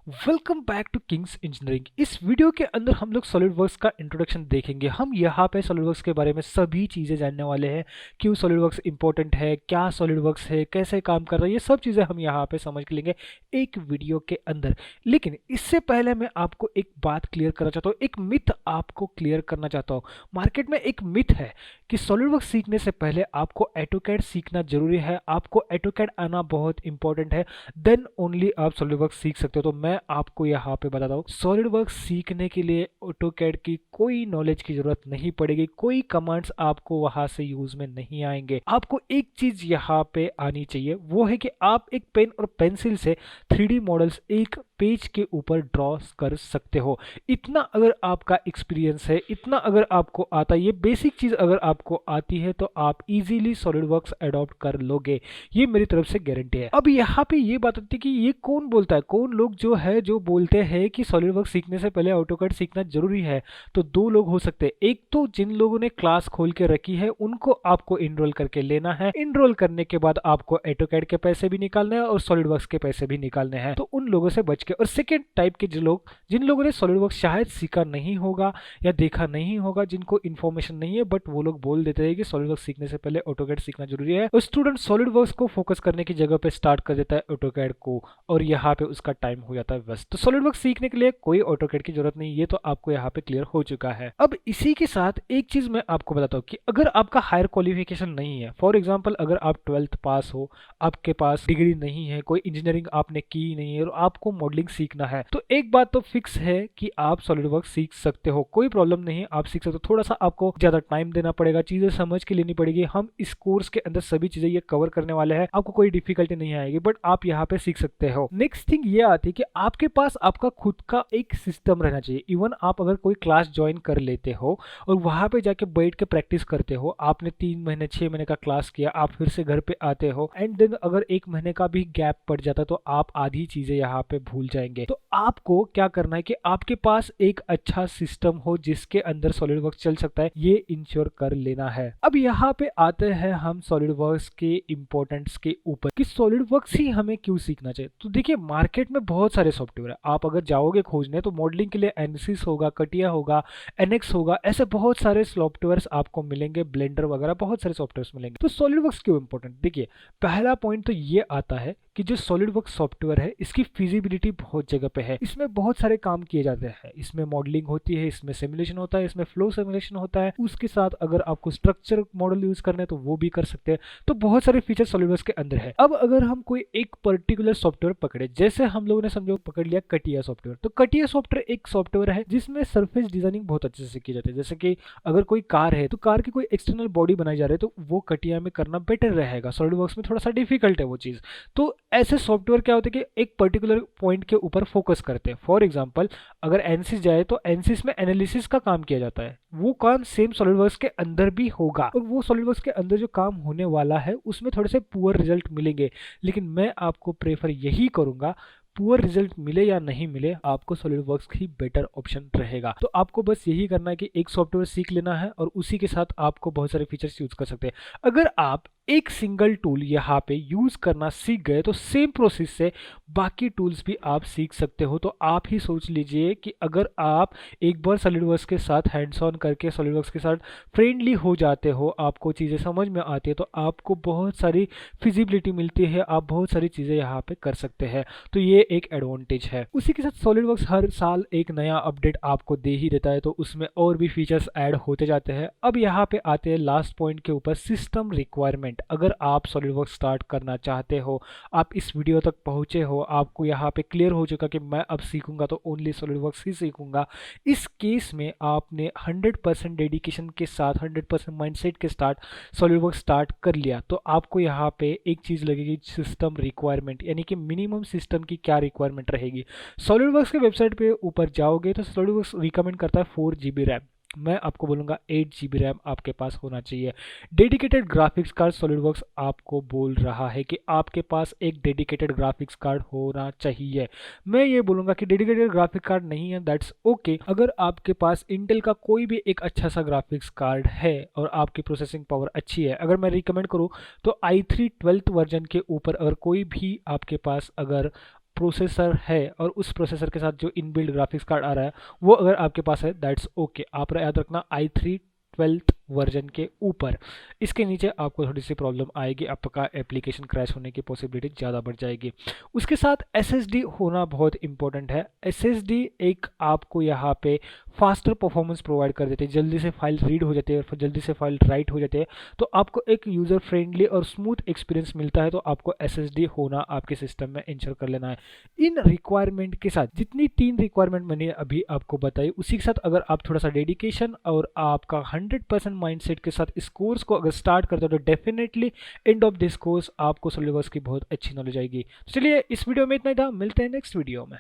Welcome back to Kings engineering. इस video के अंदर हम लोग सॉलिडवर्क्स का इंट्रोडक्शन देखेंगे। हम यहाँ पे सॉलिडवर्क्स के बारे में सभी चीज़ें जानने वाले हैं। क्यों सॉलिडवर्क्स इंपॉर्टेंट है, क्या सॉलिडवर्क्स है, कैसे काम कर रहा है, ये सब चीज़ें हम यहाँ पे समझ लेंगे एक वीडियो के अंदर। लेकिन इससे पहले मैं आपको एक बात क्लियर करना चाहता हूँ, एक मिथ आपको क्लियर करना चाहता हूँ। मार्केट में एक मिथ है कि सॉलिडवर्क्स सीखने से पहले आपको ऑटोकैड सीखना जरूरी है, आपको ऑटोकैड आना बहुत इंपॉर्टेंट है, देन ओनली आप सॉलिडवर्क्स सीख सकते हो। तो मैं आपको यहाँ पे बताता हूँ, सॉलिडवर्क्स सीखने के लिए ऑटोकैड की कोई नॉलेज की जरूरत नहीं पड़ेगी, कोई कमांड्स आपको वहां से यूज में नहीं आएंगे। आपको एक चीज यहाँ पे आनी चाहिए, वो है कि आप एक पेन और पेंसिल से 3D मॉडल्स एक पेज के ऊपर ड्रॉ कर सकते हो। इतना अगर आपका एक्सपीरियंस है, इतना अगर आपको आता है, ये बेसिक चीज अगर आपको आती है, तो आप इजीली सॉलिडवर्क्स अडॉप्ट कर लोगे। ये मेरी तरफ से गारंटी है। अब यहाँ पे ये बात आती है कि ये कौन बोलता है, कौन लोग जो है जो बोलते हैं कि सॉलिडवर्क्स सीखने से पहले ऑटोकैड सीखना जरूरी है। तो दो लोग हो सकते हैं। एक तो जिन लोगों ने क्लास खोल के रखी है, उनको आपको इनरोल करके लेना है। इनरोल करने के बाद आपको ऑटोकैड के पैसे भी निकालने हैं और सॉलिडवर्क्स के पैसे भी निकालने हैं। तो उन लोगों से बच के। और सेकेंड टाइप के जो लोग, जिन लोगों ने सॉलिडवर्क्स शायद सीखा नहीं होगा या देखा नहीं होगा, जिनको इन्फॉर्मेशन नहीं है, बट वो लोग बोल देते हैं कि सॉलिडवर्क्स सीखने से पहले ऑटोकैड सीखना जरूरी है, और स्टूडेंट सॉलिडवर्क्स को फोकस करने की जगह पे स्टार्ट कर देता है ऑटोकैड को, और यहाँ पे उसका टाइम हो जाता है वेस्ट। तो सॉलिडवर्क्स सीखने के लिए कोई ऑटोकैड की जरूरत नहीं, ये तो आपको यहाँ पे क्लियर हो चुका है। अब इसी के साथ एक चीज मैं आपको बताता हूँ कि अगर आपका हायर क्वालिफिकेशन नहीं है, फॉर एग्जाम्पल अगर आप 12th पास हो, आपके पास डिग्री नहीं है, कोई इंजीनियरिंग आपने की नहीं है और आपको मॉडलिंग सीखना है, तो एक बात तो फिक्स है कि आप सॉलिडवर्क्स सीख सकते हो, कोई प्रॉब्लम नहीं है, आप सीख सकते हो। थोड़ा सा आपको ज्यादा टाइम देना पड़ेगा, चीजें समझ के लेनी पड़ेगी। हम इस कोर्स के अंदर सभी चीजें ये कवर करने वाले हैं, आपको कोई डिफिकल्टी नहीं आएगी, बट आप यहाँ पे सीख सकते हो। नेक्स्ट थिंग ये आती है कि आपके पास आपका खुद का एक सिस्टम रहना चाहिए। इवन आप अगर कोई क्लास ज्वाइन कर लेते हो और वहां पे जाके बैठ के प्रैक्टिस करते हो, आपने 3 महीने 6 महीने का क्लास किया, आप फिर से घर पे आते हो, एंड देन अगर 1 महीने का भी गैप पड़ जाता है, तो आप आधी चीजें यहाँ पे भूल जाएंगे। तो आपको क्या करना है कि आपके पास एक अच्छा सिस्टम हो जिसके अंदर सॉलिडवर्क्स चल सकता है, ये इंश्योर कर लेना है। अब यहाँ पे आते हैं हम सॉलिडवर्क्स के इंपॉर्टेंस के ऊपर कि सॉलिडवर्क्स ही हमें क्यों सीखना चाहिए। तो देखिए, मार्केट में बहुत सारे सॉफ्टवेयर है, आप अगर जाओगे खोजने तो मॉडलिंग के लिए एनसिस होगा, कटिया होगा, एनएक्स होगा, ऐसे बहुत सारे सॉफ्टवेयर्स आपको मिलेंगे, ब्लेंडर वगैरह बहुत सारे सॉफ्टवेयर्स मिलेंगे। तो सॉलिडवर्क्स क्यों इंपॉर्टेंट, देखिए पहला पॉइंट तो ये आता है कि जो सॉलिडवर्क्स सॉफ्टवेयर है, इसकी फिजिबिलिटी बहुत जगह पे है, इसमें बहुत सारे काम किए जाते हैं, इसमें मॉडलिंग होती है, इसमें सिमुलेशन होता है, इसमें फ्लो सिमुलेशन होता है, उसके साथ अगर आपको स्ट्रक्चर मॉडल यूज करना है तो वो भी कर सकते हैं। तो बहुत सारे फीचर सॉलिडवर्क्स के अंदर है। अब अगर हम कोई एक पर्टिकुलर सॉफ्टवेयर पकड़े, जैसे हम लोगों ने समझो पकड़ लिया कटिया सॉफ्टवेयर, तो कटिया सॉफ्टवेयर एक सॉफ्टवेयर है जिसमें सरफेस डिजाइनिंग बहुत अच्छे से की जाती है। जैसे कि अगर कोई कार है, तो कार की कोई एक्सटर्नल बॉडी बनाई जा रही है, तो वो कटिया में करना बेटर रहेगा, सॉलिडवर्क्स में थोड़ा सा डिफिकल्ट है वो चीज। तो ऐसे सॉफ्टवेयर क्या होते हैं कि एक पर्टिकुलर पॉइंट के ऊपर फोकस करते हैं। फॉर एग्जांपल अगर एनसिस जाए, तो एनसिस में एनालिसिस का काम किया जाता है, वो काम सेम सॉलिडवर्क्स के अंदर भी होगा, और वो सॉलिडवर्क्स के अंदर जो काम होने वाला है उसमें थोड़े से पुअर रिजल्ट मिलेंगे। लेकिन मैं आपको प्रेफर यही करूंगा, पुअर रिजल्ट मिले या नहीं मिले, आपको सॉलिडवर्क्स ही बेटर ऑप्शन रहेगा। तो आपको बस यही करना है कि एक सॉफ्टवेयर सीख लेना है और उसी के साथ आपको बहुत सारे फीचर्स यूज कर सकते हैं। अगर आप एक सिंगल टूल यहाँ पे यूज करना सीख गए, तो सेम प्रोसेस से बाकी टूल्स भी आप सीख सकते हो। तो आप ही सोच लीजिए कि अगर आप एक बार सॉलिडवर्क्स के साथ हैंड्स ऑन करके सॉलिडवर्क्स के साथ फ्रेंडली हो जाते हो, आपको चीज़ें समझ में आती है, तो आपको बहुत सारी फिजिबिलिटी मिलती है, आप बहुत सारी चीज़ें यहाँ पे कर सकते हैं। तो ये एक एडवांटेज है। उसी के साथ सॉलिडवर्क्स हर साल एक नया अपडेट आपको दे ही देता है, तो उसमें और भी फीचर्स ऐड होते जाते हैं। अब यहाँ पे आते हैं लास्ट पॉइंट के ऊपर, सिस्टम रिक्वायरमेंट। अगर आप सॉलिडवर्क्स स्टार्ट करना चाहते हो, आप इस वीडियो तक पहुंचे हो, आपको यहाँ पे क्लियर हो चुका कि मैं अब सीखूंगा तो ओनली सॉलिडवर्क्स ही सीखूंगा, इस केस में आपने 100% डेडिकेशन के साथ, 100% माइंडसेट के साथ सॉलिडवर्क्स स्टार्ट कर लिया, तो आपको यहाँ पे एक चीज़ लगेगी, सिस्टम रिक्वायरमेंट, यानी कि मिनिमम सिस्टम की क्या रिक्वायरमेंट रहेगी। सॉलिडवर्क्स के वेबसाइट पे ऊपर जाओगे तो सॉलिडवर्क्स रिकमेंड करता है 4 GB रैम, मैं आपको बोलूँगा 8 GB रैम आपके पास होना चाहिए। डेडिकेटेड ग्राफिक्स कार्ड, सॉलिडवर्क्स आपको बोल रहा है कि आपके पास एक डेडिकेटेड ग्राफिक्स कार्ड होना चाहिए। मैं ये बोलूँगा कि डेडिकेटेड ग्राफिक कार्ड नहीं है, दैट्स ओके। अगर आपके पास इंटेल का कोई भी एक अच्छा सा ग्राफिक्स कार्ड है और आपकी प्रोसेसिंग पावर अच्छी है, अगर मैं रिकमेंड करूँ तो i3 12th वर्जन के ऊपर अगर कोई भी आपके पास अगर प्रोसेसर है और उस प्रोसेसर के साथ जो इनबिल्ड ग्राफिक्स कार्ड आ रहा है वो अगर आपके पास है, दैट्स ओके। आप याद रखना i3 12th वर्जन के ऊपर, इसके नीचे आपको थोड़ी सी प्रॉब्लम आएगी, आपका एप्लीकेशन क्रैश होने की पॉसिबिलिटी ज़्यादा बढ़ जाएगी। उसके साथ एसएसडी होना बहुत इंपॉर्टेंट है। एसएसडी एक आपको यहाँ पे फास्टर परफॉर्मेंस प्रोवाइड कर देते हैं, जल्दी से फाइल रीड हो जाती है और जल्दी से फाइल राइट हो जाते हैं, तो आपको एक यूज़र फ्रेंडली और स्मूथ एक्सपीरियंस मिलता है। तो आपको एसएसडी होना आपके सिस्टम में इंश्योर कर लेना है। इन रिक्वायरमेंट के साथ, जितनी 3 रिक्वायरमेंट मैंने अभी आपको बताई, उसी के साथ अगर आप थोड़ा सा डेडिकेशन और आपका 100% माइंडसेट के साथ इस कोर्स को अगर स्टार्ट करते हो तो definitely end of this course आपको सॉलिडवर्क्स की बहुत अच्छी नॉलेज आएगी। चलिए इस वीडियो में इतना ही था, मिलते हैं नेक्स्ट वीडियो में।